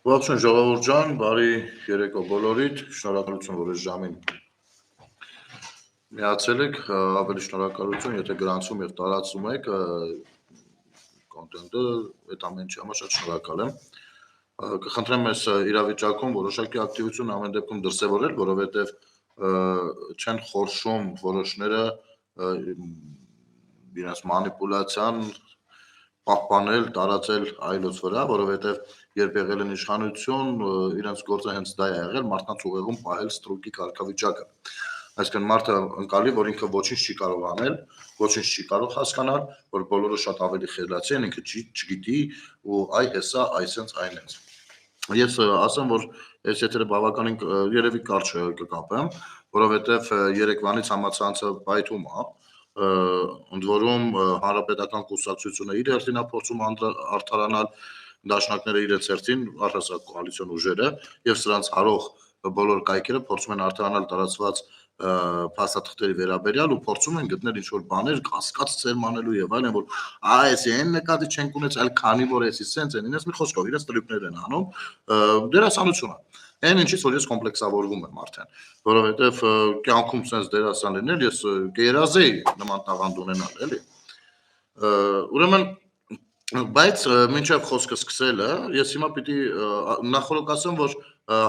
Ողջույն ժողովուրդ ջան, բարի երեկո բոլորիդ, շնորհակալություն, որ այս ժամին միացել եք, ավելի շնորհակալություն, եթե գրանցում եւ տարածում եք կոնտենտը, այդ ամեն ինչի համար շատ շնորհակալ եմ։ Կխնդրեմ այս իրավիճակում որոշակի ակտիվություն ամեն դեպքում դրսևորել, որովհետեւ չեն խորշում որոշները իրենց մանիպուլյացիան պահպանել, տարածել այլոց վրա, որովհետև երբ եղել են իշխանություն, իրենց գործը հենց դա է եղել, մարդկանց ուղեղում պահել ստրուկի կարգավիճակը։ Այսինքն մարդը ընկալի, որ ինքը ոչինչ չի կարող անել, ոչինչ չի կարող հասկանալ, որ բոլորը շատ ավելի խելացի են, ինքը չգիտի ու այ հեսա, այսենց այնենց։ Ես ասեմ, որ այս եթերը բավականին երևի կարճ կկապեմ, որովհետև երեկվանից համացանցը պայթում է, ընդ որում հանրապետական կուսակցությունը իր հերթին է փորձում արդարանալ, դաշնակները իրենց հերթին, առհասարակ կոալիցիոն ուժերը եւ սրանց հարող բոլոր կայքերը փորձում են արդարանալ տարածված փաստաթղթերի վերաբերյալ ու փորձում են գտնել ինչ-որ բաներ, կասկած ցերմանելու եւ այլն, որ այս այն նկատի չենք ունեցել, քանի որ էսի սենց են, ինձ մի խոսքով իրենց տրիպներ են անում, դերասանությունը։ Այն ինչից որ ես կոմպլեքսավորվում եմ արդեն, որովհետեւ կյանքում սենց դերասան լինել, ես կերազեի նման տաղանդ ունենալ, էլի։ Ուրեմն բայց մինչև խոսքը սկսելը, ես հիմա պիտի նախորդ ասեմ, որ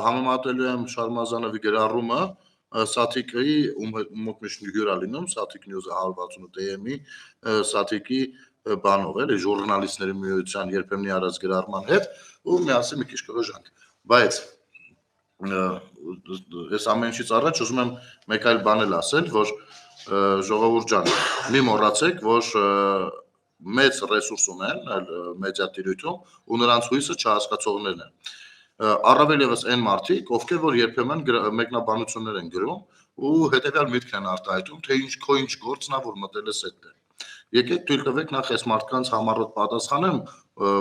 համեմատելու եմ Շարմազանովի գրառումը Սաթիկի մոտ միշտ հյուր է լինում, Սաթիկ News-ը 168 AM-ի Սաթիկի բանով, էլի ժուրնալիստների միության երբեմնի արած գրառման հետ ու միասին մի քիչ կգժանք։ Բայց այս ամեն ինչից առաջ ուզում եմ մեկ այլ բան էլ ասել, որ ժողովուրդ ջան, մի մոռացեք, որ մեծ ռեսուրս ունեն մեդիա տիրույթում ու նրանց հույսը չհասկացողներն են։ Առավել եւս այն մարդիկ, ովքեր որ երբեմն մեկնաբանություններ են գրում ու հետեւյալ միտքն են արտահայտում, թե ինչ գործն է, որ մտել է այդտեղ։ Եկեք թույլ տվեք նախ այս մարդկանց համառոտ պատասխանեմ,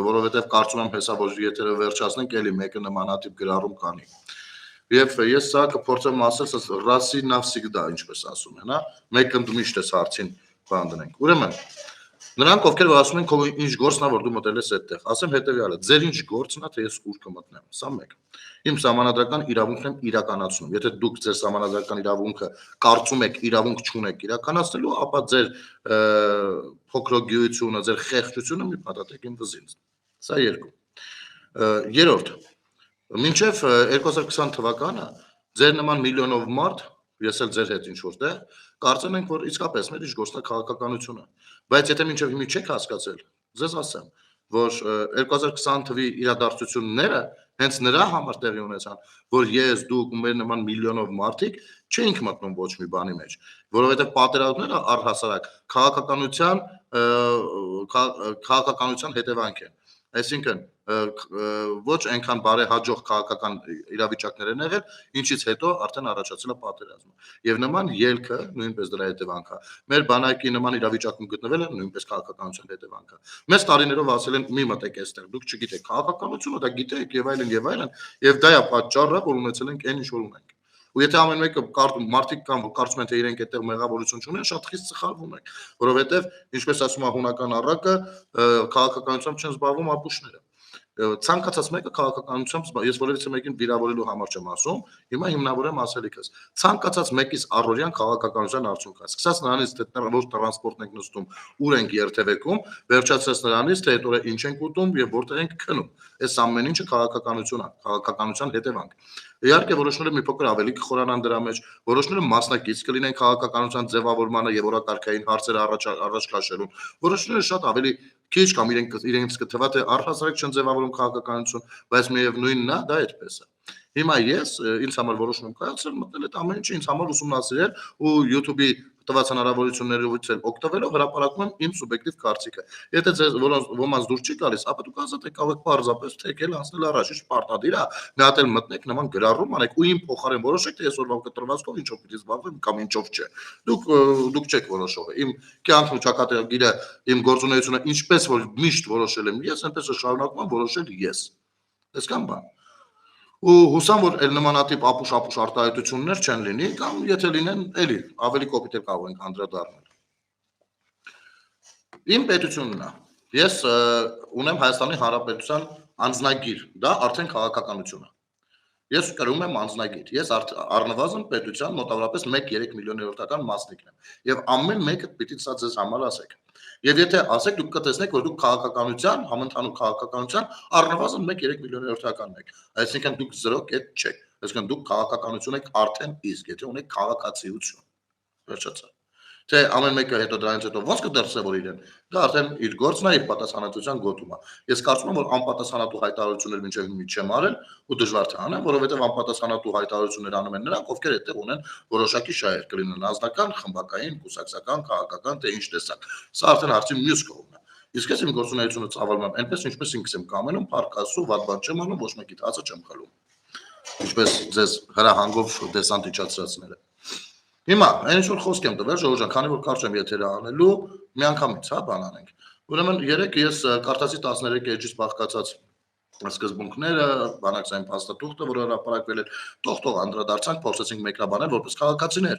որովհետեւ կարծում եմ հեսա որ եթերը վերջացնենք, էլի մեկը նմանատիպ գրառում կանի։ Եվ ես սա կփորձեմ ասել, ռասի նավսիգդա, ինչպես ասում են, հա, մեկ ընդմիշտ էս հարցին բան դնենք։ Ուրեմն նրանք ովքեր որ ասում են քո ինչ գործն է որ դու մտել ես այդտեղ, ասեմ հետեւյալը, ձեր ինչ գործն է թե ես ուր կմտնեմ, սա մեկ։ Իմ սահմանադրական իրավունքն եմ իրականացնում, եթե դուք ձեր սահմանադրական իրավունքը կարծում եք իրավունք չունեք իրականացնելու, ապա ձեր փոքրոգիությունը, ձեր խեղճությունը մի պատատեք իմ վզին։ Սա երկու։ Երրորդ, մինչև 2020 թվականը ձեր նման միլիոնով մարդ, ես էլ ձեր հետ ինչ որտեղ, կարծում ենք, որ իսկապես մեր ինչ գործն է քաղաքականությունը։ Բայց եթե մինչև հիմա չեք հասկացել, ձեզ ասեմ, որ 2020 թվականի իրադարձությունները հենց նրա համար տեղի ունեցան, որ ես, դուք ու մեր նման միլիոնով մարդիկ չենք մտնում ոչ մի բանի մեջ, որովհետև պատերազմները առհասարակ քաղաքականության հետևանք են։ Այսինքն ոչ այնքան բարեհաջող քաղաքական իրավիճակներ են եղել, ինչից հետո արդեն առաջացել է պատերազմը։ Եվ նման ելքը նույնպես դրա հետևանք է։ Մեր բանակի նման իրավիճակում գտնվելը նույնպես քաղաքականության հետևանք է։ Մեծ տարիներով ասել են՝ մի մտեք այստեղ, դուք չգիտեք քաղաքականությունը, դա գիտեք եւ այլն, եւ դա է պատճառը, որ ունեցել ենք այն ինչ որ ունենք։ Ու եթե ամեն մեկը մարդիկ կան, որ կարծում են թե իրենք այդտեղ մեղավորություն չունեն, շատ խիստ սխալվում են, որովհետեւ ինչպես ասում է հունական առակը, քաղաքականությամբ չեն զբաղվում ապուշները։ Ցանկացած մեկը քաղաքականությամբ ես որևիցե մեկին վիրավորելու համար չեմ ասում, հիմա հիմնավորեմ ասելիքս։ Ցանկացած մեկից առօրյան քաղաքականության արդյունք է։ Սկսած նրանից թե որ տրանսպորտն ենք նստում, ուր ենք երթևեկում, վերջացած նրանից թե այդ օրը ինչ ենք ուտում եւ որտեղ ենք քնում։ Այս ամեն ինչը քաղաքականություն է, քաղաքականության հետևանք։ Իհարկե որոշները մի փոքր ավելի կխորանան դրա մեջ, որոշները մասնակից կլինեն քաղաքականության ձևավորմանը եւ օրակարգային հարցերը առաջ քաշելուն, որոշները շատ ավելի քիչ կամ իրենց կթվա թե առհասարակ չեն ձևավորում քաղաքականություն, բայց միևնույնն է, դա այդպես է։ Հիմա ես ինձ համար որոշում կայացրել մտնել այդ ամեն ինչը ինձ համար ուսումնասիրել ու YouTube-ի տված հնարավորություններից էլ օգտվելով հրապարակում եմ իմ սուբյեկտիվ կարծիքը։ Եթե ձեզ ոմանց դուր չի գալիս, ապա դուք ազատ եք կարող պարզապես թեկել անցնել առաջ, ինչ պարտադիր է, մի հատ էլ մտնեք նման գրառում անեք ու իմ փոխարեն որոշեք թե այսօրվա կտրվածքով ինչով պիտի զբաղվեմ կամ ինչով չէ։ Դուք չեք որոշողը։ Իմ կյանքում ճակատագիրը, իմ գործունեությունը ինչպես որ միշտ որոշել եմ ես, այնպես է շարունակում եմ որոշել ես։ Այսքան բան։ Ու հուսամ որ էլ նմանատիպ ապուշ արտահայտություններ չեն լինի կամ եթե լինեն, էլի ավելի կոպիտ էլ կարող ենք անդրադառնալ։ Իմ պետությունն է։ Ես ունեմ Հայաստանի Հանրապետության անձնագիր, դա արդեն քաղաքականություն է։ Ես կրում եմ անձնագիր, ես առնվազն պետության մոտավորապես 1-3 միլիոներորդական մասնիկն եմ, եւ ամեն մեկը պիտի սա ձեզ համար ասեք։ Եվ եթե ասեք, դուք կտեսնեք, որ դուք քաղաքականության, համընդհանուր քաղաքականության առնվազն 1-3 միլիոներորդականն եք, այսինքն դուք 0 կետ չեք, այսինքն դուք քաղաքականություն եք արդեն իսկ, եթե ունեք քաղաքացիություն, վերջացա։ Թե ամեն մեկը հետո դրանից հետո ոնց կդրսևորի իրեն, դա արդեն իր գործն է, իր պատասխանատվության գոտում է։ Ես կարծում եմ, որ անպատասխանատու հայտարարություններ մինչև հիմա չեմ արել ու դժվար թե անեմ, որովհետև անպատասխանատու հայտարարություններ անում են նրանք, ովքեր այդտեղ ունեն որոշակի շահեր, կլինեն անձնական, խմբակային, կուսակցական, քաղաքական, թե ինչ տեսակ։ Սա արդեն հարցի մյուս կողմն է։ Իսկ ես իմ գործունեությունը ծավալում եմ այնպես, ինչպես ինքս եմ կամենում, փառք Աստծո, վատ բան չեմ անում, ոչ մեկի հացը չեմ խլում։ Ինչպես ձեզ հրահանգով դեսանտ իջացրածները։ Հիմա, այն ինչ որ խոսք եմ տվել, Ժողովուրդ ջան, քանի որ կարճ եմ եթերը անելու, միանգամից, հա, բան անենք։ Ուրեմն երեք ես կարդացի 13 էջից բաղկացած սկզբունքները, բանակցային փաստաթուղթը, որը հրապարակվել էր, թող անդրադարձանք, փորձեցինք մեկնաբանել որպես քաղաքացիներ,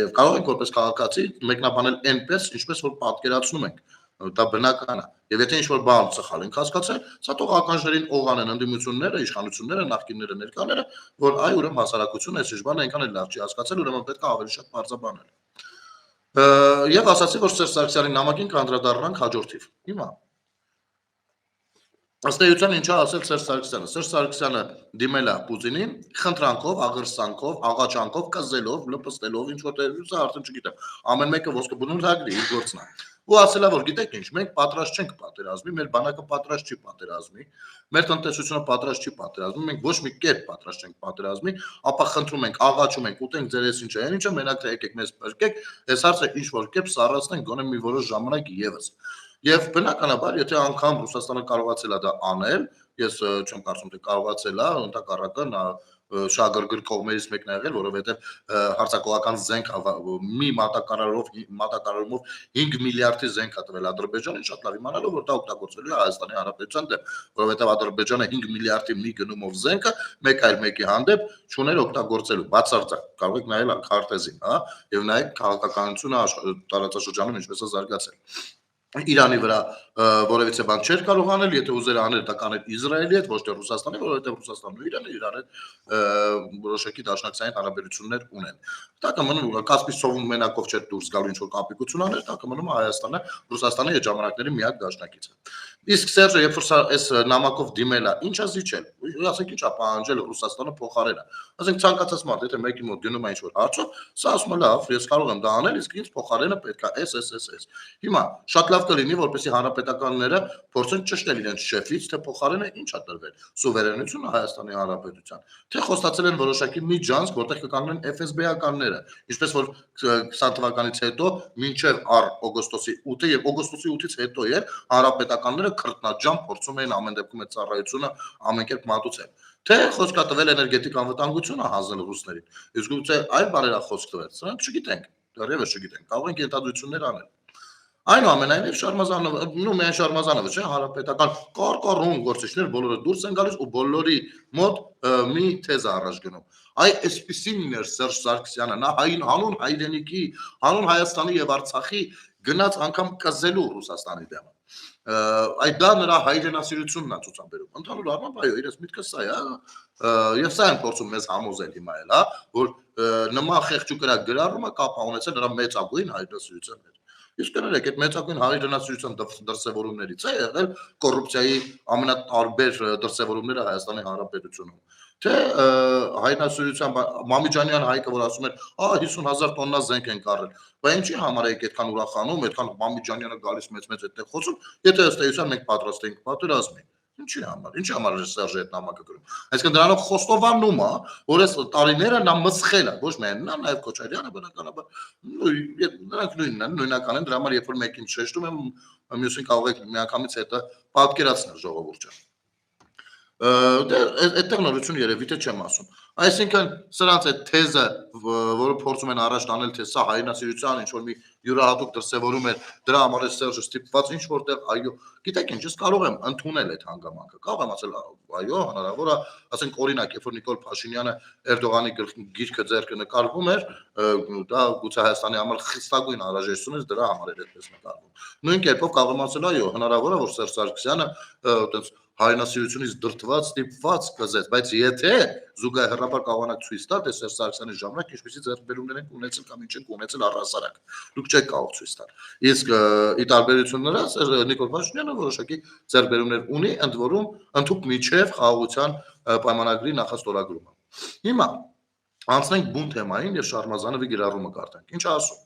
եւ կարող ենք որպես քաղաքացի մեկնաբանել այնպես, ինչպես որ պատկերացնում ենք։ Դա բնական է։ Եվ եթե ինչ-որ բան սխալ ենք հասկացել, սա թող ականջներին օղանեն ընդդիմությունները, իշխանությունները, նախկինները, ներկաները, որ այ ուրեմն հասարակությունը այս բանը այնքան էլ լավ չի հասկացել, ուրեմն պետք է ավելի շատ բարձրաբանել։ Եվ ասացի, որ Սերժ Սարգսյանի նամակին կանդրադառնանք հաջորդիվ։ Հիմա ըստ էության ինչա ասել Սերժ Սարգսյանը։ Սերժ Սարգսյանը դիմել է Պուտինին խնդրանքով, աղրսանքով, աղաչանքով, կզելով, լպստելով, ինչ որ սա արդեն չգիտեմ։ Ամեն մեկը ոսկե բնութագրի իր գործն է։ Ու ասել է, որ գիտեք ինչ, մենք պատրաստ չենք պատերազմի, մեր բանակը պատրաստ չի պատերազմի, մեր տնտեսությունը պատրաստ չի պատերազմի, մենք ոչ մի կերպ պատրաստ չենք պատերազմի, ապա խնդրում ենք, աղաչում ենք, ուտենք ձեր ես ինչա, այն ինչը մենակ թե եկեք մեզ բրկեք, այս հարցը ինչ որ կերպ սառեցնենք գոնե մի որոշ ժամանակ եւս։ Եվ բնականաբար, եթե անգամ Ռուսաստանը կարողացել է դա անել, ես չեմ կարծում թե կարողացել է, ընդհակառակը նա շահագրգիռ կողմերից մեկն ա եղել, որովհետև հարձակողական զենք մի մատակարարումով 5 միլիարդի զենք ա տվել Ադրբեջանին, շատ լավ իմանալով, որ դա օգտագործելու է Հայաստանի Հանրապետության դեմ, որովհետև Ադրբեջանը 5 միլիարդի մի գնումով զենքը մեկ այլ մեկի հանդեպ չուներ օգտագործելու, բացարձակ, կարող եք նայել քարտեզին, հա, եւ նայեք քաղաքականությունը տարածաշրջանում ինչպես է զարգացել։ Իրանի վրա որևիցե բան չէր կարող անել, եթե ուզեր անել, դա կաներ Իսրայելի հետ, ոչ թե Ռուսաստանի, որովհետև Ռուսաստանն ու Իրանը իրար հետ որոշակի դաշնակցային հարաբերություններ ունեն։ Դա կմնում Կասպից ծովում մենակով չէր դուրս գալու ինչ որ կապիկություն աներ, դա կմնում Հայաստանը Ռուսաստանի հետ ժամանակների միակ դաշնակիցը։ Իսկ Սերժը երբ որ այս նամակով դիմել է, ինչա զիջել։ Ասենք ինչա պահանջել Ռուսաստանը փոխարենը։ Ասենք ցանկացած մարդ, եթե մեկի մոտ դնում է ինչ որ հարցով, սա ասում է լավ, ես կարող եմ դա անել, իսկ ինձ փոխարենը պետք է S։ Հիմա շատ լավ կլինի, որպեսզի հանրապետականները փորձեն ճշտել իրենց շեֆից, թե փոխարենը ինչ է տրվել։ Սուվերենությունը Հայաստանի Հանրապետության, թե խոստացել են որոշակի միջանցք, որտեղ կկանգնեն FSB-ականները, ինչպես որ 20 թվականից հետո մինչև օգոստոսի 8-ը եւ օգոստոսի 8-ից հետո էր հանրապետականները քրտնաջամ փորձում էին ամեն դեպքում այդ ծառայությունը ամեն կերպ մատուցել։ Թե խոսքա տվել էներգետիկ անվտանգությունը հանձնել ռուսներին։ Իսկ գուցե այլ բարերա խոսք տվել։ Սրանք չգիտենք, դեռևս չգիտենք։ Կարող ենք ենթադրություններ անել։ Այնուամենայնիվ Շարմազանովը, միայն Շարմազանովը չէ, հանրապետական կարկառուն գործիչներ բոլորը դուրս են գալիս ու բոլորի մոտ մի թեզ առաջ գնում։ Այ այսպեսին էր Սերժ Սարգսյանը, նա հանուն հայրենիքի, հանուն Հայաստանի եւ Արցախի գնաց անգամ կզելու Ռուսաստանի դեմ։ Այդ դա նրա հայրենասիրությունն է ցուցաբերում։ Ընդհանուր առմամբ այո, իրենց միտքը սա է, եւ սա են փորձում մեզ համոզել հիմա էլ, հա, որ նման խեղճուկրակ գրառումը կապ ունեցել նրա մեծագույն հայրենասիրության հետ։ Իսկ կներեք, այդ մեծագույն հայրենասիրության դրսևորումներից է եղել կոռուպցիայի ամենատարբեր դրսևորումները Հայաստանի Հանրապետությունում։ Թե հայրենասիրության Մամիջանյան Հայկը, որ ասում էր, 50,000 տոննա զենք են կառել, բայց ինչի համար եք այդքան ուրախանում, այդքան Մամիջանյանը գալիս մեծ այդտեղ խոսում, եթե ըստ էության մենք պատրաստ ենք պատերազմի։ Ինչի համար է Սերժը այդ նամակը գրում։ Այսինքն դրանով խոստովանում է, որ այս տարիները նա մսխել է, ոչ միայն նա, նաև Քոչարյանը բնականաբար, նրանք նույնն են, նույնական են, դրա համար երբ որ մեկին շեշտում եմ, մյուսին կարող եք միանգամից հետը պատկերացնել ժողովուրդ։ Դե այդտեղ նորություն երևի թե չեմ ասում։ Այսինքն սրանց այդ թեզը, որը փորձում են առաջ տանել, թե սա հայրենասիրության ինչ որ մի յուրահատուկ դրսևորում է, դրա համար է Սերժը ստիպված ինչ որտեղ այո, գիտեք ինչ, ես կարող եմ ընդունել այդ հանգամանքը։ Կարող եմ ասել այո, հնարավոր է, ասենք օրինակ, երբ որ Նիկոլ Փաշինյանը Էրդողանի գիրքը ձեռքը նկարվում էր, դա գուցե Հայաստանի համար խստագույն անհրաժեշտություն էր, դրա համար էր այդպես նկարվում։ Նույն կերպով կարող եմ ասել այո, հնարավոր է որ Սերժ Սարգսյանը այդպես հայրենասիրությունից դրդված, ստիպված կզեց, բայց եթե զուգահեռաբար կարողանաք ցույց տալ, թե Սերժ Սարգսյանի ժամանակ ինչպեսի ձեռքբերումներ են ունեցել կամ ինչ են ունեցել առհասարակ, դուք չեք կարող ցույց տալ։ Իսկ ի տարբերություն նրանց Նիկոլ Փաշինյանը որոշակի ձեռքբերումներ ունի, ընդ որում ընդհանուր միջև խաղաղության պայմանագրի նախաստորագրումը։ Հիմա անցնենք բուն թեմային եւ Շարմազանովի գրառումը կարտանք։ Ինչ ասում։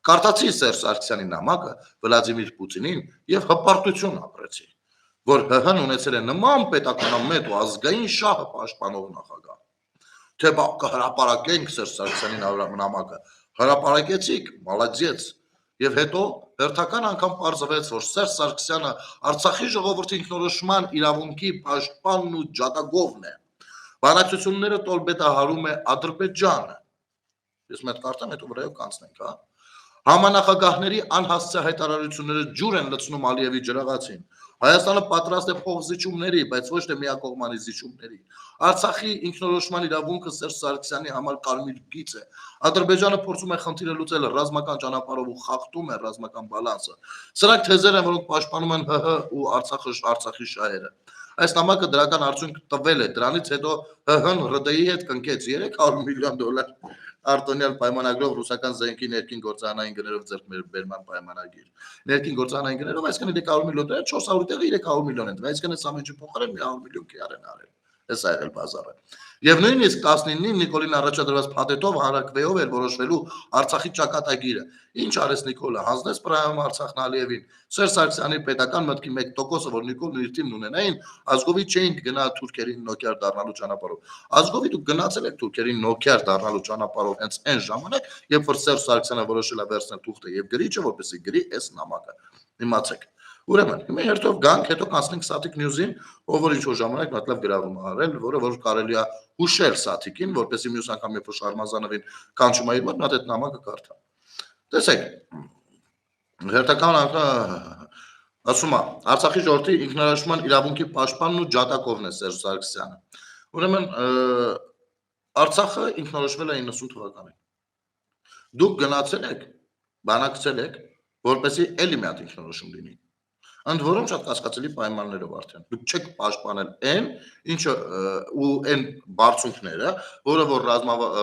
Կարդացի Սերժ Սարգսյանի նամակը Վլադիմիր Պուտինին եւ հպարտություն ապրեցի, որ ՀՀ-ն ունեցել է նման պետականամետ ու ազգային շահը պաշտպանող նախագահ։ Թե բա կհրապարակենք Սերժ Սարգսյանի նամակը, հրապարակեցիք, մալադյեց։ Եվ հետո հերթական անգամ պարզվեց, որ Սերժ Սարգսյանը Արցախի ժողովրդի ինքնորոշման իրավունքի պաշտպանն ու ջատագովն է։ Բանակցությունները տորպեդահարում է Ադրբեջանը։ Ես մեկ կարտամ, հետո վրայով կանցնենք, հա։ Համանախագահների անհասցե հայտարարությունները ջուր են լցնում Ալիևի ջրաղացին։ Հայաստանը պատրաստ է փոխզիջումների, բայց ոչ թե միակողմանի զիջումների։ Արցախի ինքնորոշման իրավունքը Սերժ Սարգսյանի համար կարմիր գիծ է։ Ադրբեջանը փորձում է խնդիրը լուծել ռազմական ճանապարհով ու խախտում է ռազմական բալանսը։ Սրանք թեզեր են, որոնք պաշտպանում են ՀՀ ու Արցախի շահերը։ Այս նամակը դրական արդյունք տվել է։ Դրանից հետո ՀՀ-ն ՌԴ-ի հետ կնքեց $300 միլիոն արտոնյալ պայմանագրով ռուսական զենքի ներքին գործարանային գներով ձեռքբերման պայմանագիր։ Ներքին գործարանային գներով, այսինքն $300 միլիոն, 400 տեղի $300 միլիոն են, այսինքն այս ամենի փոխարեն 100 միլիոն կիար են արել։ Էս ա եղել բազարը։ Եվ նույնիսկ 19-ին Նիկոլին առաջադրված փաթեթով հանրակրվեով էր որոշվելու Արցախի ճակատագիրը։ Ինչ արեց Նիկոլը, հանձնեց պրայում Արցախն Ալիևին։ Սերժ Սարգսյանի պետական մտքի 1%-ը, որ Նիկոլն իր թիմն ունենային, ազգովի չէին գնա թուրքերին նոկյար դառնալու ճանապարհով։ Ազգովի դուք գնացել եք թուրքերին նոկյար դառնալու ճանապարհով հենց այն ժամանակ, երբ որ Սերժ Սարգսյանը որոշել է վերցնել թուղթը եւ գրիչը, որպեսզի գրի այս նամակը։ Իմացեք։ Ուրեմն, հիմա հերթով գանք, հետո կանցնենք Սաթիկ Նյուզին, ով որ ինչ-որ ժամանակ մտլավ գրառում է արել, որը որ կարելի է հուշել Սաթիկին, որպեսզի մյուս անգամ երբ որ Շարմազանովին կանչում է իր մոտ, նա այդ նամակը կարդա։ Տեսեք, հերթական անգամ ասում է, Արցախի ժողովրդի ինքնորոշման իրավունքի պաշտպանն ու ջատագովն է Սերժ Սարգսյանը։ Ուրեմն, Արցախը ինքնորոշվել է 90 թվականին։ Դուք գնացել եք, բանակցել եք, որպեսզի էլի մի հատ ինքնորոշում լինի։ Ընդ որում շատ կասկածելի պայմաններով արդեն։ Դուք չեք պաշտպանել այն, ինչը ու այն բարձունքները, որը որ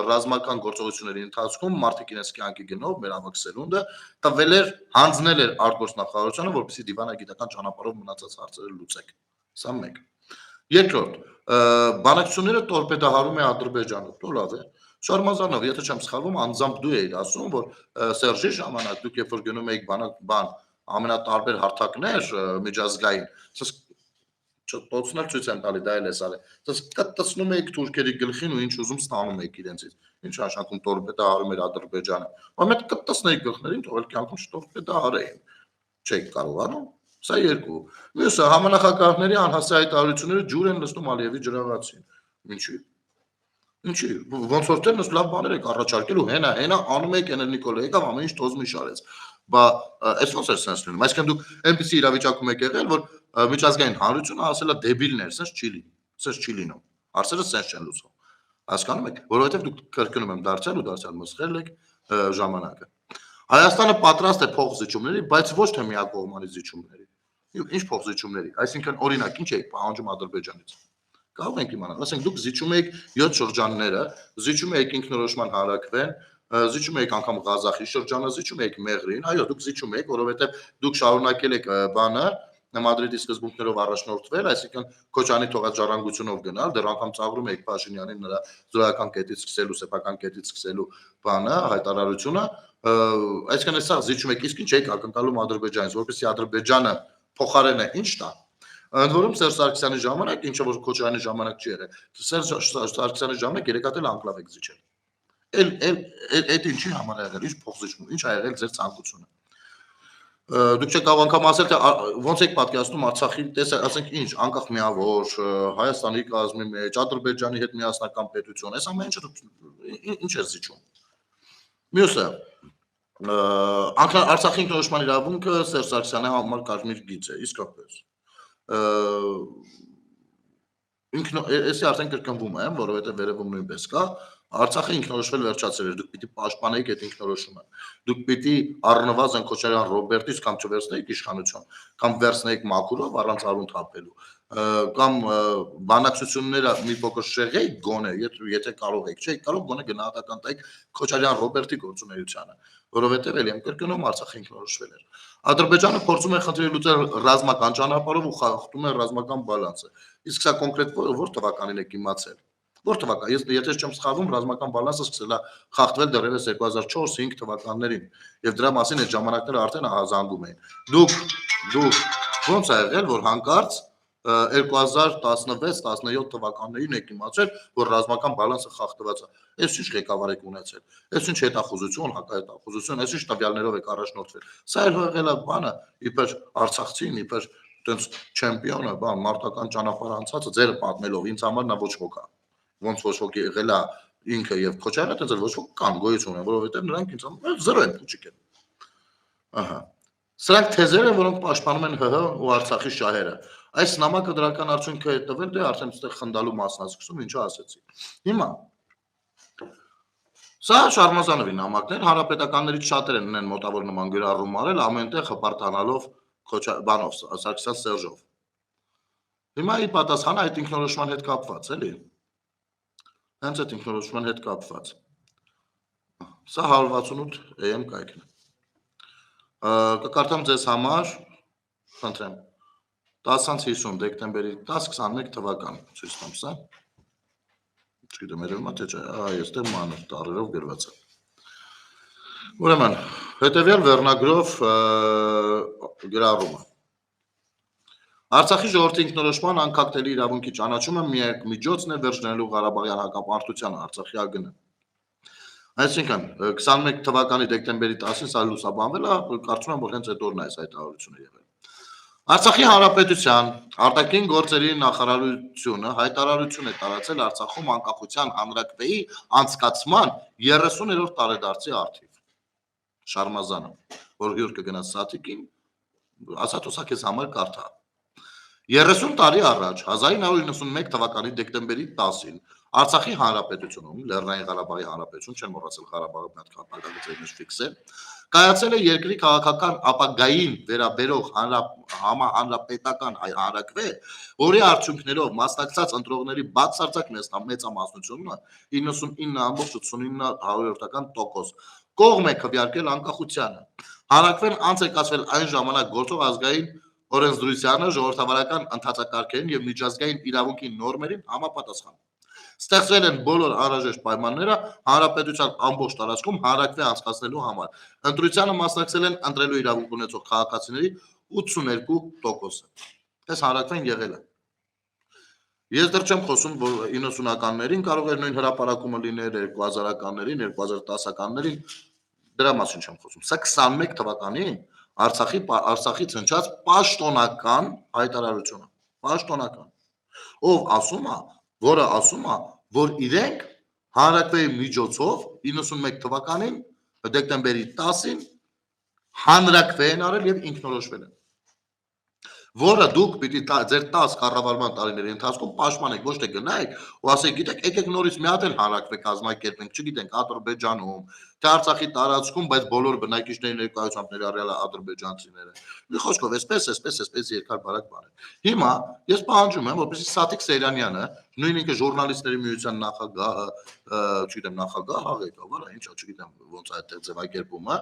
ռազմական գործողությունների ընթացքում մարդիկ իրենց կյանքի գնով մեր ավակ սերունդը տվել էր, հանձնել էր արտգործնախարարությանը, որպեսզի դիվանագիտական ճանապարհով մնացած հարցերը լուծեք։ Սա մեկ։ Երկրորդ, բանակցությունները տորպեդահարում է Ադրբեջանը, դու լավ է։ Շարմազանով, եթե չեմ սխալվում, անձամբ դու էիր ասում, որ Սերժի ժամանակ դուք երբ որ գնում էիք բան ամենատարբեր հարթակներ միջազգային, ասես չտոցնել ցույց են տալի, դա էլ էս արել։ Ասես կտցնում էիք թուրքերի գլխին ու ինչ ուզում ստանում էիք իրենցից։ Ինչ աշխատում տորպեդահարում էր Ադրբեջանը։ Ոմետ կտցնեիք գլխներին, թողել կյանքում չտորպեդահարեին։ Չէիք կարողանում։ Սա երկու։ Մյուսը համանախագահների անհասցե հայտարարությունները ջուր են լցնում Ալիևի ջրաղացին։ Ինչի՞։ Ինչի՞։ Ոնց որ դեռ լավ բաներ եք առաջարկել ու հենա անում եք Էնել Նիկոլը եկավ ամեն ինչ տոզ միշարեց։ Բա այս ոնց է սենս լինում։ Այսինքն դուք այնպեսի իրավիճակում եք եղել, որ միջազգային հանրությունը ասել է դեբիլներ, սենց չի լինում։ Հարցերը սենց չեն լուծվում։ Հասկանում եք, որովհետև դուք կրկնում եմ դարձյալ ու դարձյալ մսխել եք ժամանակը։ Հայաստանը պատրաստ է փոխզիջումների, բայց ոչ թե միակողմանի զիջումների։ Ինչ փոխզիջումների։ Այսինքն օրինակ ինչ եք պահանջում Ադրբեջանից։ Կարող ենք իմանալ, ասենք դուք զիջում եք 7 շրջանները, զիջում եք ինքնորոշման հանրակրվեն, զիջում եք անգամ Ղազախի շրջանը, զիջում եք Մեղրին, այո, դուք զիջում եք, որովհետև դուք շարունակել եք բանը Մադրիդի սկզբունքներով առաջնորդվել, այսինքն Քոչանի թողած ժառանգությունով գնալ, դեռ անգամ ծաղրում եք Փաշինյանին նրա զորական կետից սկսելու, սեփական կետից սկսելու բանը, հայտարարությունը, այսինքն սա զիջում եք, իսկ ինչ եք ակնկալում Ադրբեջանից, որպեսզի Ադրբեջանը փոխարենը ինչ տա։ Ընդ որում Սերժ Սարգսյանի ժամանակ, ինչը որ Քոչարյանի ժամանակ չի եղել, Սերժ Սարգսյանի ժամանակ 3 հատ էլ անկլավ եք զիջել։ Այդ ինչի համար ա եղել, ինչ փոխզիջում, ինչ ա եղել ձեր ցանկությունը։ Դուք չեք կարող անգամ ասել, թե ոնց եք պատկերացնում Արցախի, տեսեք, ասենք ինչ, անկախ միավոր, Հայաստանի կազմի մեջ, Ադրբեջանի հետ միասնական պետություն, այս ամեն ինչը դուք ինչ է զիջում։ Մյուսը, Արցախի ինքնորոշման իրավունքը Սերժ Սարգսյանի համար կարմիր գիծ է, իսկապես։ Այսի արդեն կրկնվում եմ, որովհետև վերևում նույնպես կա, Արցախը ինքնորոշվել վերջացել էր, դուք պիտի պաշտպանեիք այդ ինքնորոշումը։ Դուք պիտի առնվազն Քոչարյան Ռոբերտից կամ չվերցնեիք իշխանություն, կամ վերցնեիք մաքուրով առանց արուն թափելու, կամ բանակցությունները մի փոքր շեղեիք գոնե, եթե կարող եք, չէ, կարող գոնե գնահատական տայիք Քոչարյան Ռոբերտի գործունեությանը, որովհետև ելի եմ կրկնում Արցախը ինքնորոշվել էր։ Ադրբեջանը փորձում է խնդրի լուծել ռազմական ճանապարհով ու խախտում է ռազմական բալանսը։ Իսկ սա կոնկրետ որ թվականին եք իմացել։ Որ թվական, եթե չեմ սխալվում, ռազմական բալանսը սկսել է խախտվել դեռևս 2004-5 թվականներին, եւ դրա մասին այդ ժամանակները արդեն ահազանգում էին։ Դուք ո՞նց է եղել, որ հանկարծ 2016-17 թվականներին եք իմացել, որ ռազմական բալանսը խախտված է։ Այս ինչ ղեկավար եք ունեցել։ Այս ինչ հետախուզություն, հակահետախուզություն, այս ինչ տվյալներով եք առաջնորդվել։ Սա եղել է բանը, իբր արցախցին, իբր տենց չեմպիոնը, բան, մարտական ճանապարհ անցածը ձերը պատմելով ինձ համար նա ոչ ոք է։ Ոնց ոչ ոք եղել է ինքը եւ Քոչարյանը, տենց ոչ ոք կան գոյություն ունեն, որովհետեւ նրանք ինձ համար զրո են փուչիկ են։ Ահա։ Սրանք թեզեր են, որոնք պաշտպանում են ՀՀ ու Արցախի շահերը։ Այս նամակը դրական արդյունք է տվել, դե արդեն այստեղ խնդալու մասն է սկսում, ինչը ասեցի։ Հիմա սա Շարմազանովի նամակն է, հանրապետականներից շատեր են ունեն մոտավոր նման գրառում արել, ամենտեղ հպարտանալով բանով, Սարգսյան Սերժով։ Հիմա ի պատասխան այդ ինքնորոշման հետ կապված, էլի։ Հենց այդ ինքնորոշման հետ կապված։ Սա 168 AM կայքն է։ Կկարդամ ձեզ համար, խնդրեմ, 10-50 դեկտեմբերի 10-21 թվական ցույց տամ սա։ Չգիտեմ, երևում է թե չէ, այստեղ մանր տառերով գրված է։ Ուրեմն, հետևյալ վերնագրով գրառումը։ Արցախի ժողովրդի ինքնորոշման անկախտելի իրավունքի ճանաչումը միակ միջոցն է վերջ դնելու Ղարաբաղյան հակապարտության Արցախի ԱԳՆ-ը։ Այսինքն 21 թվականի դեկտեմբերի 10-ին սա լուսաբանվել է, կարծում եմ, որ հենց այդ օրն է այս հայտարարությունը եղել։ Արցախի հանրապետության արտաքին գործերի նախարարությունը հայտարարություն է տարածել Արցախում անկախության հանրաքվեի անցկացման 30-րդ տարեդարձի առթիվ։ Շարմազանը, որ հյուր կգնաց Սաթիկին, ասած ուսա քեզ համար կարդա։ 30 տարի առաջ 1991 թվականի դեկտեմբերի 10-ին Արցախի հանրապետությունում, Լեռնային Ղարաբաղի հանրապետություն, չեմ մոռացել Ղարաբաղը մի հատ կապակցել մեջ ֆիքսել, կայացել է երկրի քաղաքական ապագային վերաբերող հանրապետական հանրաքվե, որի արդյունքներով մասնակցած ընտրողների բացարձակ մեծամասնությունը 99.89% կողմ է քվեարկել անկախությանը։ Հանրաքվեն անց է կացվել այն ժամանակ գործող ազգային օրենսդրությանը, ժողովրդավարական ընթացակարգերին եւ միջազգային իրավունքի նորմերին համապատասխան։ Ստեղծվել են բոլոր անհրաժեշտ պայմանները հանրապետության ամբողջ տարածքում հանրաքվե անցկացնելու համար։ Ընտրությանը մասնակցել են ընտրելու իրավունք ունեցող քաղաքացիների 82%-ը։ Այս հանրաքվեն եղել է։ Ես դեռ չեմ խոսում, որ 90-ականներին կարող էր նույն հրապարակումը լինել, 2000-ականներին, 2010-ականներին, դրա մասին չեմ խոսում։ Սա 21 թվականին Արցախից հնչած պաշտոնական հայտարարությունը, պաշտոնական, որը ասում է, որ իրենք հանրաքվեի միջոցով 91 թվականին դեկտեմբերի 10-ին հանրաքվե են արել եւ ինքնորոշվել են, որը դուք պիտի ձեր 10 կառավարման տարիների ընթացքում պաշտպանեք, ոչ թե գնայեք ու ասեք, գիտեք, եկեք նորից մի հատ էլ հանրաքվե կազմակերպենք, չգիտենք, Ադրբեջանում, թե Արցախի տարածքում, բայց բոլոր բնակիչների ներկայությամբ ներառյալ ադրբեջանցիները։ Մի խոսքով, այսպես երկար բարակ բան է։ Հիմա ես պահանջում եմ, որպեսզի Սաթիկ Սեյրանյանը, նույն ինքը ժուրնալիստների միության նախագահը, չգիտեմ, նախագահ, ղեկավարը, ինչա, չգիտեմ, ոնց է այդտեղ ձևակերպումը,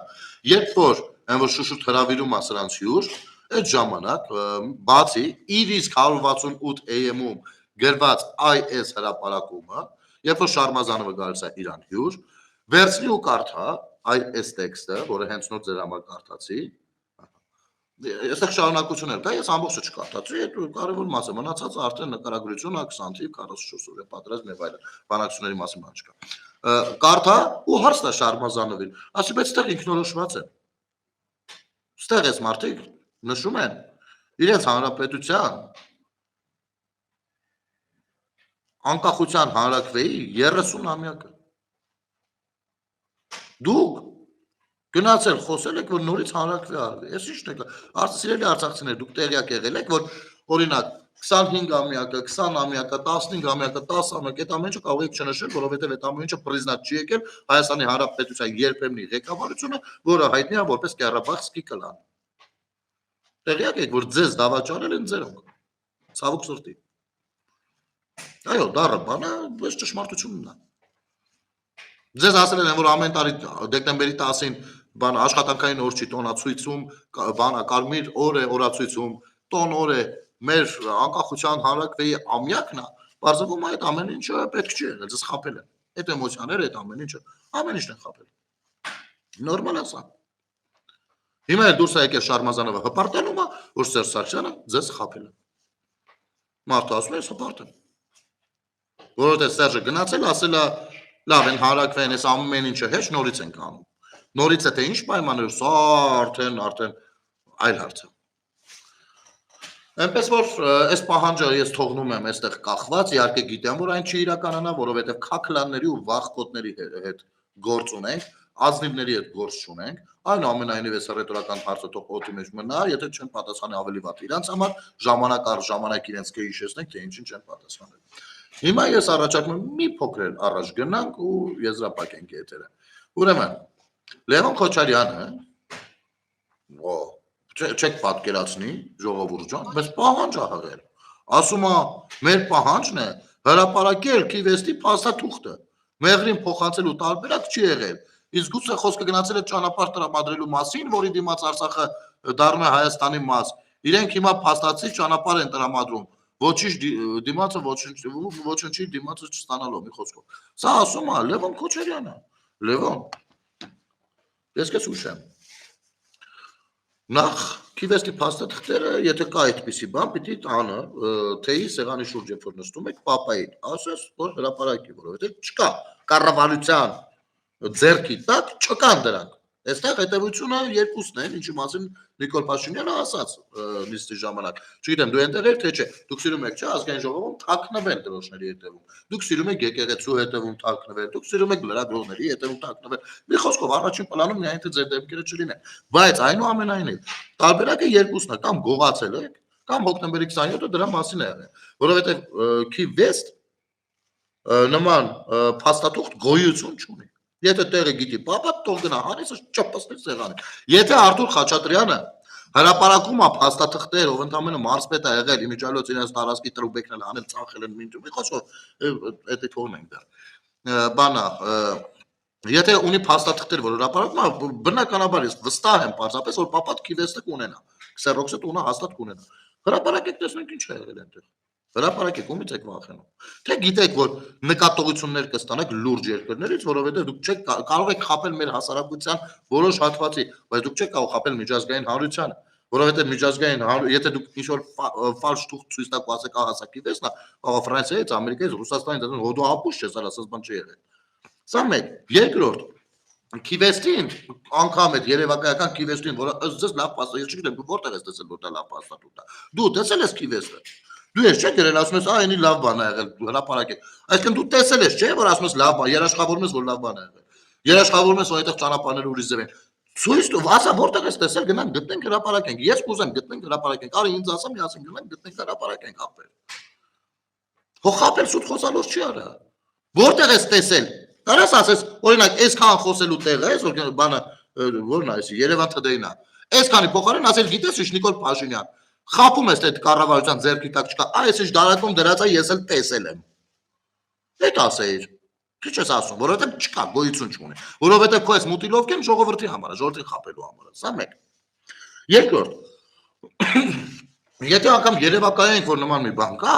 երբ որ այն որ շուշուտ հրավիրում է սրանց հյուր, այդ ժամանակ բացի իր իսկ 168 AM-ում գրված այս հրապարակումը, երբ որ Շարմազանովը գալիս է իրան հյուր, վերցնի ու կարդա այս տեքստը, որը հենց նոր ձեր համար կարդացի, այստեղ շարունակություն էլ կա, ես ամբողջը չկարդացի, այդ կարևոր մասը մնացածը արդեն նկարագրությունը 20 թիվ 44 օրյա պատրաստ եւ այլն, բանակցությունների մասին բան չկա։ Կարդա ու հարց տա Շարմազանովին, ասի, բայց այստեղ ինքնորոշված է։ Այստեղ էս մարդիկ նշում են իրենց հանրապետության անկախության հանրաքվեի 30-ամյակը։ Դուք գնացել խոսել եք, որ նորից հանրաքվե արվի։ Այս ի՞նչն է։ Սիրելի արցախցիներ, դուք տեղյակ եղել եք, որ օրինակ 25-ամյակը, 20-ամյակը, 15-ամյակը, 10-ամյակը, այդ ամեն ինչը կարող եք չնշել, որովհետև այդ ամեն ինչը պրիզնատ չի եկել Հայաստանի Հանրապետության երբեմնի ղեկավարությունը, որը հայտնի է որպես Ղարաբաղսկի կլան։ Տեղյակ եք, որ ձեզ դավաճանել են ձերոնք։ Ցավոք սրտի։ Այո, դառը բանը, բայց ճշմարտությունն է։ Ձեզ ասել են, որ ամեն տարի դեկտեմբերի 10-ին բան աշխատանքային օր չի տոնացույցում, բանա կարմիր օր է օրացույցում, տոն օր է մեր անկախության հանրաքվեի ամյակն է, բարձրվում է այդ ամեն ինչը պետք չի եղել, ձեզ խաբել են։ Այդ էմոցիաները, այդ ամեն ինչն են խաբել։ Նորմալ է սա։ Հիմա էլ դուրս է եկել Շարմազանովը հպարտանում է, որ Սերժ Սարգսյանը ձեզ խաբել է։ Մարդը ասում է, ես հպարտեմ։ Որովհետև Սերժը գնացել, ասել է, լավ են հանրաքվեն, այս ամեն ինչը հեչ նորից ենք անում։ Նորից է թե ինչ պայմաններ, սա արդեն այլ հարց է։ Այնպես որ այս պահանջը ես թողնում եմ այստեղ կախված, իհարկե գիտեմ, որ այն չի իրականանա, որովհետև քաքլանների ու վախկոտների հետ գործ ունենք, ազնիվների հետ գործ չունենք, այնուամենայնիվ այս ռետորական հարցը թող օդի մեջ մնա, եթե չեն պատասխանի ավելի վատ իրանց համար, ժամանակ առ ժամանակ իրենց կհիշեցնենք, թե ինչին չեն պատասխանել։ Հիմա ես առաջարկում եմ մի փոքր առաջ գնանք ու եզրափակենք եթերը։ Ուրեմն, Լևոն Քոչարյանը, չեք պատկերացնի, ժողովուրդ ջան, բայց պահանջ է հղել։ Ասում է, մեր պահանջն է հրապարակել Քիվեստի փաստաթուղթը։ Մեղրին փոխանցելու տարբերակ չի եղել։ Իսկ գուցե խոսքը գնացել է ճանապարհ տրամադրելու մասին, որի դիմաց Արցախը դառնում է Հայաստանի մաս։ Իրենք հիմա փաստացի ճանապարհ են տրամադրում։ Ոչինչ դիմացը ոչինչի դիմացը չստանալով մի խոսքով։ Սա ասում է Լևոն Քոչարյանը։ Լևոն, ես քեզ ուշեմ։ Նախ Քիվեստի փաստաթղթերը, եթե կա այդպիսի բան, պիտի տանը թեյի սեղանի շուրջ երբ որ նստում եք, պապային, ասես, որ հրապարակի, որովհետև չկա կառավարության ձեռքի տակ չկան դրանք։ Այստեղ հետևությունը երկուսն են, ինչի մասին Նիկոլ Փաշինյանը ասաց նիստի ժամանակ։ Չգիտեմ, դու այնտեղ եք թե չէ։ Դուք սիրում եք, չէ՞, ազգային ժողովում թաքնվել դրոշների հետևում։ Դուք սիրում եք եկեղեցու հետևում թաքնվել, դուք սիրում եք լրագրողների հետևում թաքնվել։ Մի խոսքով առաջին պլանում միայն թե ձեր դեպքերը չլինեն։ Բայց այնուամենայնիվ տարբերակը երկուսն է, կամ գողացել եք, կամ հոկտեմբերի 27-ը դրա մասին է եղել, որովհետև Քիվեստ նման փաստաթուղթ գոյություն չունի։ Եթե տեղը գիտի, պապա թող գնա, հանես չփաստի սեղանը։ Եթե Արթուր Խաչատրյանը հրապարակում է փաստաթղթեր, ով ընդամենը մարզպետ է եղել, իմիջիալոց իրենց տարածքի տրուբեկն էլ անել, ծախել են մինչև մի խոսքով, դա թողում ենք դեռ։ Բանա, եթե ունի փաստաթղթեր, որ հրապարակում է, բնականաբար ես վստահ եմ պարզապես, որ պապա Քիվեստը կունենա, Xerox-ը տունը հաստատ կունենա։ Հրապարակեք, տեսնենք ինչ է եղել այնտեղ։ Հրապարակեք, ումից եք վախենում։ Թե գիտեք, որ նկատողություններ կստանաք լուրջ երկրներից, որովհետև դուք չեք կարող եք խաբել մեր հասարակության որոշ հատվածի, բայց դուք չեք կարող խաբել միջազգային հանրությանը, որովհետև միջազգային, եթե դուք ինչ-որ ֆալշ թուղթ ցույց տաք ու ասեք, ահա սա Քիվեստն է, ահա Ֆրանսիայից, Ամերիկայից, Ռուսաստանից, հոդո ապուշ չէ, սա ասած բան չի եղել։ Սա մեկ, երկրորդ, Քիվեստին, անգամ այդ երևակայական Քիվեստին, որը ըստ ձեզ լավ փաստաթուղթ, ես չգիտեմ, դու որտեղ ես տեսել, որ դա լավ փաստաթուղթ է։ Դու տեսել ես Քիվեստը։ Դու ես չէ՞ գրել, ասում ես, այնի լավ բան է եղել, հրապարակեք։ Այսինքն դու տեսել ես, չէ՞, որ ասում ես լավ բան, երաշխավորում ես, որ լավ բան է եղել։ Երաշխավորում ես, որ այդտեղ ճանապարհները ուրիշ ձև են։ Ցույց տու, ասա որտեղ ես տեսել, գնանք գտնենք հրապարակենք։ Ես կուզեմ գտնենք հրապարակենք։ Արի ինձ ասա, միասին գնանք գտնենք հրապարակենք ապեր։ Հո խապել սուտ խոսալով չի արա։ Որտեղ ես տեսել։ Կարաս ասես, օրինակ, այսքան խոսելու տեղը ես, որ բանը որն է, այս Երևան Today-ն է։ Այսքանի փոխարեն ասել, գիտես, ինչ Նիկոլ Փաշինյան։ Խապում ես այդ կառավարության ձեռքի տակ չկա, այս ինչ դարակում դրած է, ես էլ տեսել եմ։ Այդ ասեիր։ Ինչ ես ասում, որովհետև չկա, գոյություն չունի։ Որովհետև քո այս մուտիլովք են ժողովրդի համար, ժողովրդին խապելու համար։ Սա մեկ։ Երկրորդ։ Եթե անգամ երևակայենք, որ նման մի բան կա,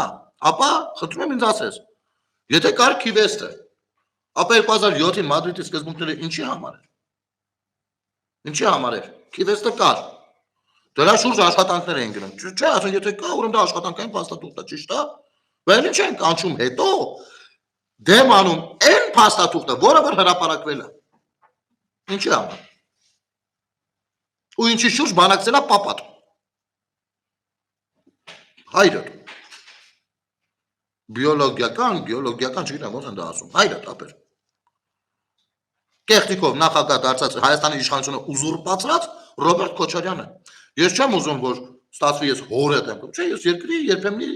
ապա խնդրում եմ ինձ ասես։ Եթե կար Քիվեստը, ապա 2007-ին Մադրիդի սկզբունքները ինչի համար էր։ Ինչի համար էր։ Քիվեստը կար։ Դրա շուրջ աշխատանքներ են գնում։ Չէ, ասենք եթե կա, ուրեմն դա աշխատանքային փաստաթուղթ է, ճիշտ է։ Բայց ինչ են կանչում հետո դեմ անում այն փաստաթուղթը, որը որ հրապարակվել է։ Ինչի համար։ Ու ինչի շուրջ բանակցել է պապատ։ Հայրը։ Բիոլոգիական, գեոլոգիական, չգիտեմ ոնց են դա ասում։ Հայրը ապեր։ Տեխնիկով նախագահ դարձած Հայաստանի իշխանությունը ուզուրպացրած Ռոբերտ Քոչարյանը։ Ես չեմ ուզում, որ ստացվի ես հորը եմ գում, չէ, ես երկրի երբեմնի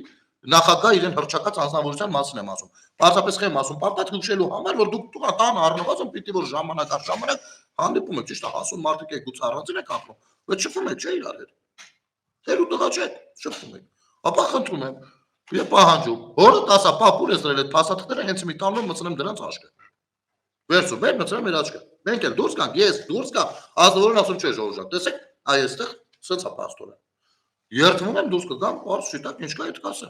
նախագահ իրեն հրճակած անձնավորության մասին եմ ասում։ Պարզապես խեմ ասում, պարտադիր հուշելու համար, որ դուք տան առնված եմ պիտի որ ժամանակ առ ժամանակ հանդիպում եք, ճիշտ է, հասուն մարդիկ եք գուցե առանձին եք ապրում, բայց շփվում եք, չէ, իրար հետ։ Դեր ու տղա չեք, շփվում եք։ Ապա խնդրում եմ, եւ պահանջում, հորը 10 պապուր ես դրել այդ փաստաթղթերը հենց մի տանում մտցնեմ դրանց աչքը։ Վերցու, բեր մտցնեմ իր աչքը։ Մենք էլ դուրս գանք, ես դուրս գամ, ազնվորն ասում չէ ժողովուրդ, տեսեք, այստեղ սենց է պաստորը։ Երթվում եմ դուրս կգամ, արս շիտակ ինչ կա այդ կասը։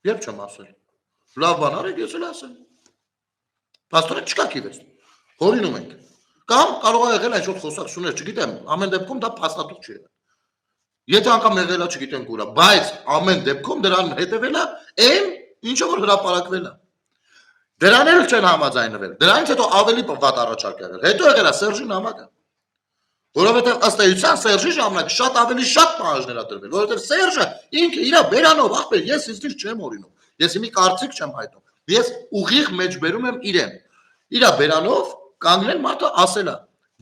Երբ չեմ ասել։ Լավ բան արեք, ես էլ ասեմ։ Պաստորը չկա քիվես։ Հորինում ենք։ Կամ կարող է եղել այն շուտ խոսակցություններ, չգիտեմ, ամեն դեպքում դա փաստաթուղթ չի եղել։ Եթե անգամ եղելա չգիտեմ ուրա, բայց ամեն դեպքում դրան հետևելա այն, ինչը որ հրապարակվել է։ Դրան էլ չեն համաձայնվել։ Դրանից հետո ավելի վատ առաջարկ եղել։ Հետո եղել է Սերժի նամակը։ Որովհետև ըստ էության Սերժի ժամանակ շատ ավելի շատ պահանջներ ա տրվել, որովհետև Սերժը ինքը իր բերանով, ախպեր, ես ինձ չեմ օրինում։ Ես մի կարծիք չեմ հայտնում։ Ես ուղիղ մեջ բերում եմ իրեն։ Իր բերանով կանգնել մարդը ասել է,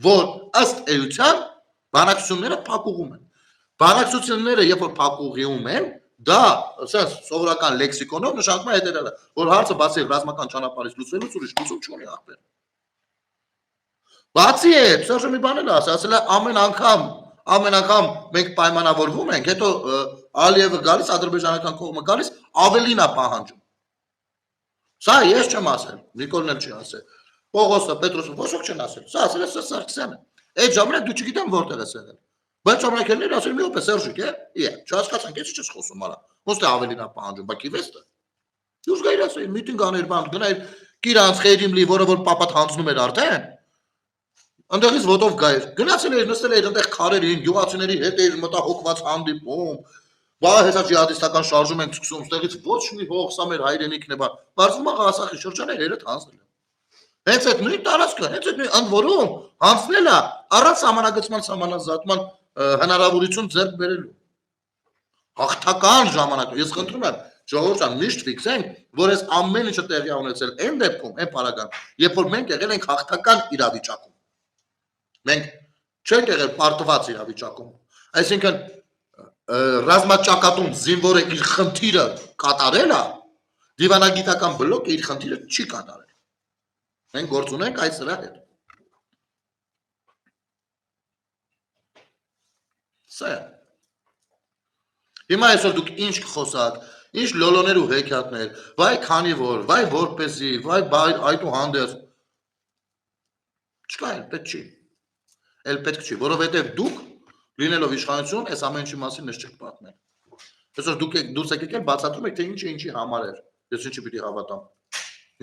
որ ըստ էության բանակցությունները փակուղում են։ Բանակցությունները երբ որ փակուղիում են, դա ասես սովորական լեքսիկոնով նշանակում է հետևյալը, որ հարցը բացի ռազմական ճանապարհից լուծվելուց ուրիշ լուծում չունի ախպեր։ Բացի այդ, Սերժը մի բան էլ ասել է ամեն անգամ մենք պայմանավորվում ենք, հետո Ալիևը գալիս, ադրբեջանական կողմը գալիս, ավելին է պահանջում։ Սա ես չեմ ասել, Նիկոլն էլ չի ասել։ Պողոսը, Պետրոսը ոչ ոք չեն ասել։ Սա ասել է Սարգսյանը։ Այդ ժամանակ դու չգիտեմ որտեղ ես եղել։ Բայց ժամանակերներ ասել մի օպե Սերժիկ է, չհասկացանք, ես չես խոսում արա։ Ոնց է ավելին է պահանջում, բա քիվեստը։ Դուս գայր ասել, միտինգ աներ բան, գնայր Կիրանց Խեյրիմլի, որը որ պապատ հանձնում էր արդեն։ Այնտեղից ոտով գայր։ Գնացել էր, նստել էր այնտեղ քարերին, գյուղացիների հետ էր մտահոգված հանդիպում։ Բա հեսա ջիհադիստական շարժում ենք սկսում, ստեղից ոչ մի հող, սա մեր հայրենիքն է, բա։ Բարձվում է Ղազախի շրջանը երդ հանձնել։ Հենց այդ նույն տարածքը, հենց այդ նույն ընդ որում հանձնել է առանց համանագծման համանազատման հնարավորություն ձեռք բերելու։ Հաղթական ժամանակ, ես խնդրում եմ, ժողովուրդ ջան, միշտ ֆիքսենք, որ այս ամեն ինչը տեղի է ունեցել այն դեպքում, այն պարագան, երբ որ մենք եղել ենք հաղթական իրավիճակում։ Մենք չենք եղել պարտված իրավիճակում։ Այսինքն ռազմաճակատում զինվորը իր խնդիրը կատարել է, դիվանագիտական բլոկը իր խնդիրը չի կատարել։ Մենք գործ ունենք այս սրա հետ։ Սա է։ Հիմա այսօր դուք ինչ կխոսաք, ինչ լոլոներ ու հեքիաթներ, վայ քանի որ, վայ որպեսի, վայ այդուհանդերձ։ Չկա, էլ պետք չի։ Էլ պետք չի, որովհետև դուք լինելով իշխանություն, այս ամեն ինչի մասին ես չեք պատմել։ Այսօր դուք դուրս եկեք էլ բացատրում եք, թե ինչի համար էր։ Ես ինչի պիտի հավատամ։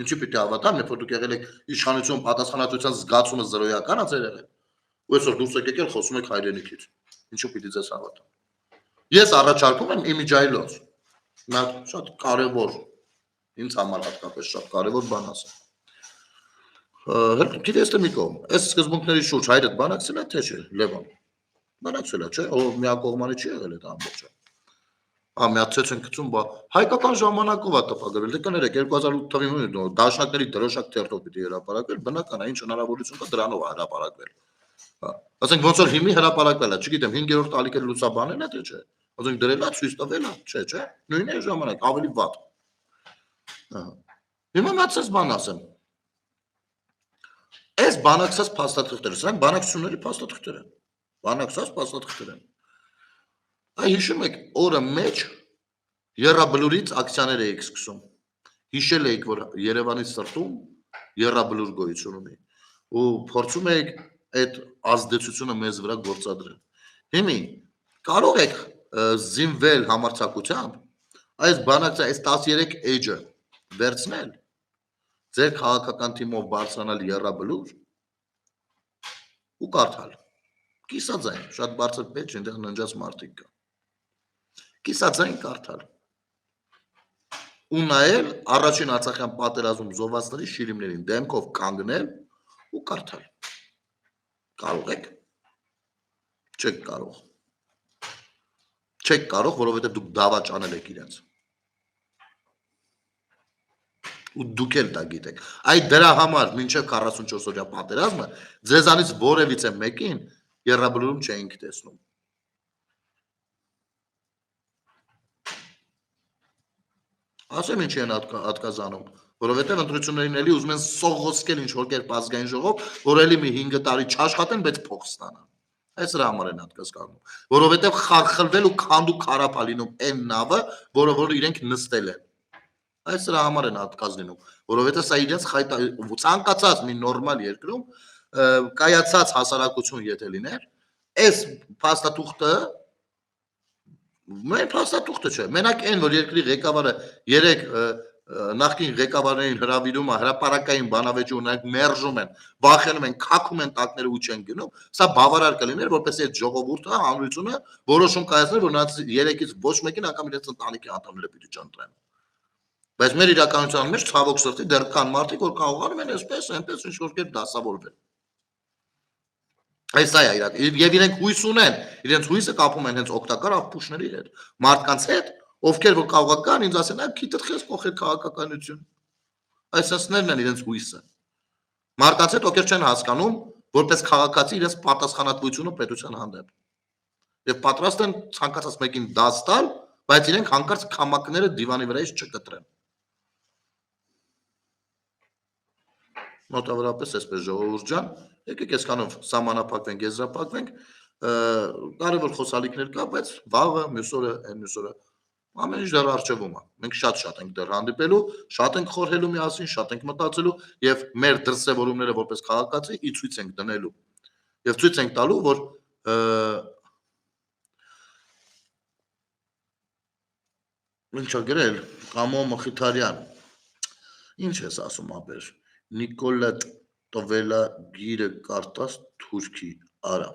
Ինչի պիտի հավատամ, երբ որ դուք եղել եք իշխանություն պատասխանատվության զգացումը զրոյական է ձեր եղել։ Ու այսօր դուրս եկեք էլ խոսում եք հայրենիքից։ Ինչու պիտի ձեզ հավատամ։ Ես առաջարկում եմ իմիջայլոց։ Նա շատ կարևոր, ինձ համար հատկապես շատ կարևոր բան ասեմ։ Գիտես թե մի կողմ, այս սկզբունքների շուրջ հայրդ բանակցել է թե չէ, Լևոն։ Բանակցել է, չէ, ով միակողմանի չի եղել այդ ամբողջը։ Միացած են գցում, բա հայկական ժամանակով է տպագրվել։ Դե կներեք 2008 թվականին դաշնակների դրոշակ թերթով պիտի հրապարակվել, բնական է, ինչ հնարավորություն կա դրանով հրապարակվել։ Ասենք ոնց որ հիմի հրապարակվել է, չգիտեմ 5-րդ ալիքերը լուսաբանել է թե չէ։ Ասենք դրել է, ցույց տվել է, չէ, նույն է ժամանակ, ավելի վատ։ Հիմա մացած բան ասեմ։ Այս բանակցած փաստաթղթերը, սրանք բանակցությունների փաստաթղթեր են։ Բանակցած փաստաթղթեր են։ Այ հիշում եք, օրը մեջ Եռաբլուրից ակցիաներ էիք սկսում։ Հիշել էիք, որ Երևանի սրտում Եռաբլուր գոյություն ունի։ Ու փորձում էիք այդ ազդեցությունը մեզ վրա գործադրել։ Հիմա կարող եք զինվել համարձակությամբ, այս բանակցած այս 13 էջը վերցնել, ձեր քաղաքական թիմով բարձրանալ Եռաբլուր ու կարդալ։ Կիսաձայն, շատ բարձր պետք այնտեղ ննջած մարդիկ կա։ Կիսաձայն կարդալ։ Ու նայել առաջին Արցախյան պատերազմում զոհվածների շիրիմներին դեմքով կանգնել ու կարդալ։ Կարող եք։ Չեք կարող։ Չեք կարող, որովհետև դուք դավաճանել եք իրենց։ Ու դուք էլ դա գիտեք։ Այդ դրա համար մինչև 44 օրյա պատերազմը ձեզանից որևիցե մեկին Եռաբլուրում չէինք տեսնում։ Ասեմ ինչի են ատկազանում, որովհետև ընտրություններին էլի ուզում են սողոսկել ինչ-որ կերպ ազգային ժողով, որ էլի մի 5 տարի չաշխատեն, բայց փող ստանան։ Այս դրա համար են ատկազանում, որովհետև խարխլվել ու քանդու քարապ ա լինում այն նավը, որը իրենք նստել են։ Այս դրա համար են ատկազ լինում, որովհետև սա իրենց ցանկացած մի նորմալ երկրում կայացած հասարակություն եթե լիներ, այս փաստաթուղթը Մեր փաստաթուղթը չէ, մենակ այն, որ երկրի ղեկավարը 3 նախկին ղեկավարներին հրավիրում է հրապարակային բանավեճի ունենք մերժում են, վախենում են, քաքում են տակները ու չեն գնում, սա բավարար կլիներ, որպես այդ ժողովուրդը, հանրությունը որոշում կայացներ, որ նրանց 3-ից ոչ մեկին անգամ իրենց ընտանիքի անդամները պիտի չընտրեն։ Բայց մեր իրականության մեջ ցավոք սրտի դեռ կան մարդիկ, որ կարողանում են այսպես, այնպես ինչ-որ կերպ դասավորվել։ Այս է իրակ, եւ իրենք հույս ունեն, իրենց հույսը կապում են հենց օգտակար ապուշների հետ, մարդկանց հետ, ովքեր որ կարող կան, ինձ ասեն, քիթդ խես փոխել քաղաքականություն։ Այսինքն են իրենց հույսը։ Մարդկանց հետ ովքեր չեն հասկանում, որպես քաղաքացի իրենց պատասխանատվությունը պետության հանդեպ։ Եվ պատրաստ են ցանկացած մեկին դաս տալ, բայց իրենք հանկարծ քամակները դիվանի վրայից չկտրեն։ Մոտավորապես այսպես ժողովուրդ ջան, եկեք այսքանով սահմանափակվենք, եզրափակվենք, կարևոր խոսալիքներ կա, բայց վաղը, մյուս օրը, մյուս օրը ամեն ինչ դեռ առջևում է։ Մենք շատ ենք դեռ հանդիպելու, շատ ենք խորհելու միասին, շատ ենք մտածելու եւ մեր դրսեւորումները որպես քաղաքացի ի ցույց ենք դնելու։ Եվ ցույց ենք տալու, որ ինչ է գրել Կամո Մխիթարյան։ Ինչ ես ասում ապեր։ Նիկոլա տվելա գիրը կարտաս թուրքի արա։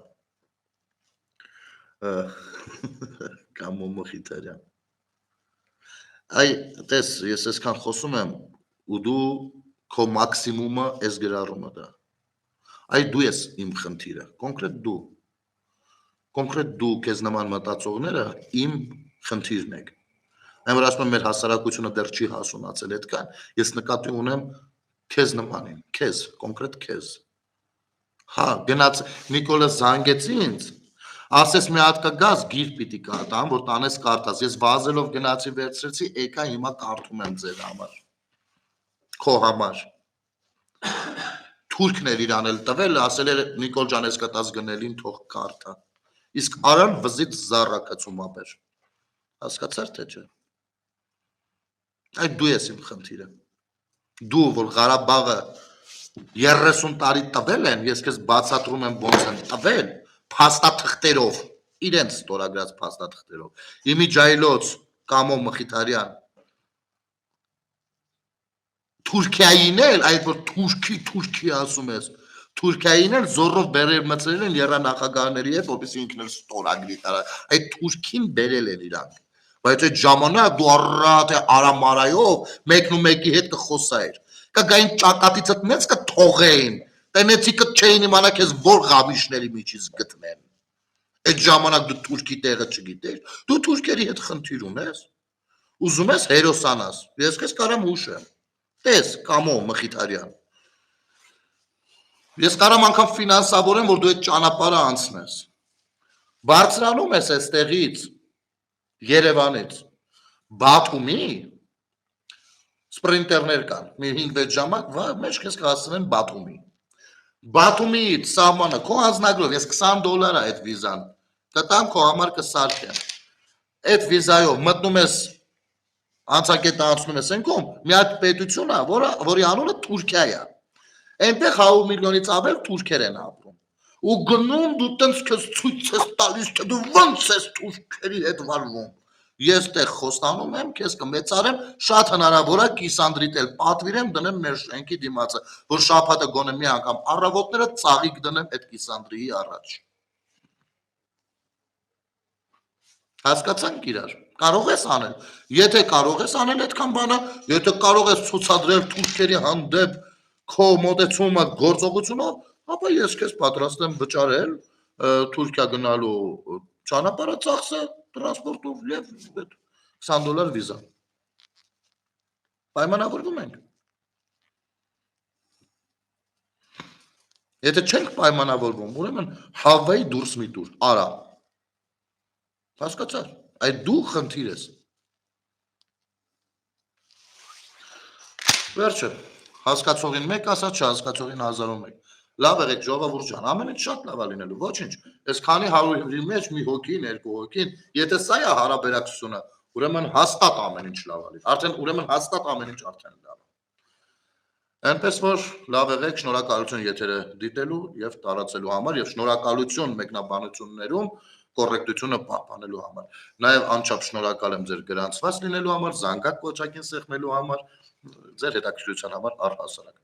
Կամո Մխիթարյան։ Այ տես, ես այսքան խոսում եմ ու դու քո մաքսիմումը ես գրառումը դա։ Այ դու ես իմ խնդիրը, կոնկրետ դու քեզ նման մտածողները իմ խնդիրն եք։ Այն որ ասում եմ մեր հասարակությունը դեռ չի հասունացել այդքան, ես նկատի ունեմ քեզ նմանին, քեզ, կոնկրետ քեզ։ Հա, գնաց Նիկոլը զանգեց ինձ, ասես մի հատ կգաս գիր պիտի կարտամ, որ տանես կարտաս։ Ես վազելով գնացի վերցրեցի, եկա հիմա կարդում եմ ձեր համար։ Քո համար։ Թուրքն էր իրան էլ տվել, ասել էր Նիկոլ ջան, ես կտաս գնելին թող կարդա։ Իսկ արան վզից զառա կծում ապեր։ Հասկացար թե չէ։ Այդ դու ես իմ խնդիրը։ Դու որ Ղարաբաղը 30 տարի տվել են, ես քեզ բացատրում եմ ոնց են տվել, փաստաթղթերով, իրենց ստորագրած փաստաթղթերով։ Իմիջայլոց Կամո Մխիթարյան Թուրքիային էլ, այդ որ Թուրքի ասում ես, Թուրքիային էլ զորով բերել մցրել են երանախագահների հետ, որպեսզի ինքն էլ ստորագրի տարա։ Այդ Թուրքին բերել են իրանք։ Բայց այդ ժամանակ դու առատ արամարայով մեկն ու մեկի հետ կխոսայր։ Կգային ճակատիցդ մեծ կթողեին, տնեցիկը չէին իմանա քեզ որ ղամիշների միջից գտնեն։ Այդ ժամանակ դու Թուրքի տեղը չգիտես, դու թուրքերի հետ խնդիր ունես։ Ուզում ես հերոսանաս։ Ես քեզ կարամ հուշեմ։ Տես Կամո Մխիթարյան։ Ես կարամ անգամ ֆինանսավորեմ, որ դու այդ ճանապարհը անցնես։ Բարձրանում ես այստեղից Երևանից Բաթումի սպրինտերներ կան, մի 5-6 ժամանակ մեջ քեզ կհասցնեն Բաթումի։ Բաթումից սահմանը քո անձնագրով, ես $20 է այդ վիզան, կտամ քո համար կսարքեմ։ Այդ վիզայով մտնում ես անցակետը անցնում ես ենքում, մի հատ պետություն է, որի անունը Թուրքիա է։ Այնտեղ 100 միլիոնից ավել թուրքեր են ապրում։ Ու գնում դու տենց քեզ ցույց ես տալիս, թե դու ոնց ես թուրքերի հետ վարվում։ Ես տեղ խոստանում եմ, քեզ կմեծարեմ, շատ հնարավոր է կիսանդրիտ էլ պատվիրեմ դնեմ մեր շենքի դիմացը, որ շաբաթը գոնե մի անգամ առավոտները ծաղիկ դնեմ այդ կիսանդրիի առաջ։ Հասկացանք իրար։ Կարող ես անել։ Եթե կարող ես անել այդքան բանը, եթե կարող ես ցուցադրել թուրքերի հանդեպ քո մոտեցումը գործողությունով, ապա ես քեզ պատրաստ եմ վճարել Թուրքիա գնալու ճանապարհը ծախսը տրանսպորտով եւ $20 վիզա։ Պայմանավորվում ենք։ Եթե չենք պայմանավորվում, ուրեմն հավեի դուրս մի դուր, արա։ Հասկացա՞ր։ Այդ դու խնդիր ես։ Վերջը, հասկացողին մեկ ասած, չհասկացողին 1001։ Լավ եղեք ժողովուրդ ջան, ամեն ինչ շատ լավ է լինելու, ոչինչ։ Այս քանի 100-ի մեջ մի հոգին, երկու հոգին, եթե սա է հարաբերակցությունը, ուրեմն հաստատ ամեն ինչ լավ է լինի։ Արդեն ուրեմն հաստատ ամեն ինչ արդեն լավ է։ Այնպես որ լավ եղեք, շնորհակալություն եթերը դիտելու եւ տարածելու համար եւ շնորհակալություն մեկնաբանություններում կոռեկտությունը պահպանելու համար։ Նաեւ անչափ շնորհակալ եմ ձեր գրանցված լինելու համար, զանգակ կոչակին սեղմելու համար, ձեր հետաքրքրության համար առհասարակ։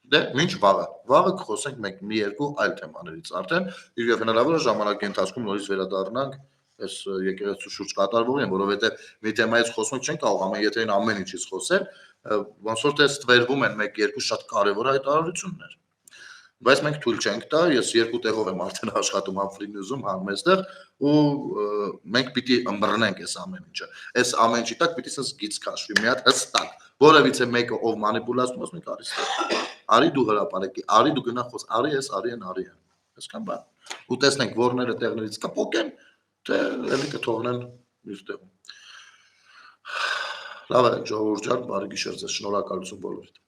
Դե ինչ վաղը։ Վաղը կխոսենք մենք մի երկու այլ թեմաներից արդեն, եւ հնարավոր է ժամանակի ընթացքում նորից վերադառնանք այս եկեղեցու շուրջ կատարվողին, որովհետեւ մի թեմայից խոսենք չենք կարող ամեն եթերին ամեն ինչից խոսել, ոնց որ դες ստվերվում են 1-2 շատ կարևոր հայտարարություններ։ Բայց մենք թույլ չենք տա, ես երկու տեղով եմ արդեն աշխատում Free News-ում, հանգում էստեղ, ու մենք պիտի ըմբռնենք այս ամեն ինչը։ Այս ամեն ինչի տակ պիտի սենց գիծ քաշվի, մի հատ հստակ։ Որևիցե մեկը ով մանիպուլացնում է, մենք արի ստեղ։ Արի դու հրապարակի, արի դու գնա խոս, արի ես, արի են, արի են։ Այսքան բան։ Ու տեսնենք որները տեղներից կփոկեն, թե էլի կթողնեն իր տեղում։ Լավ է, ժողովուրդ ջան, բարի գիշեր ձեզ, շնորհակալություն բոլորիդ։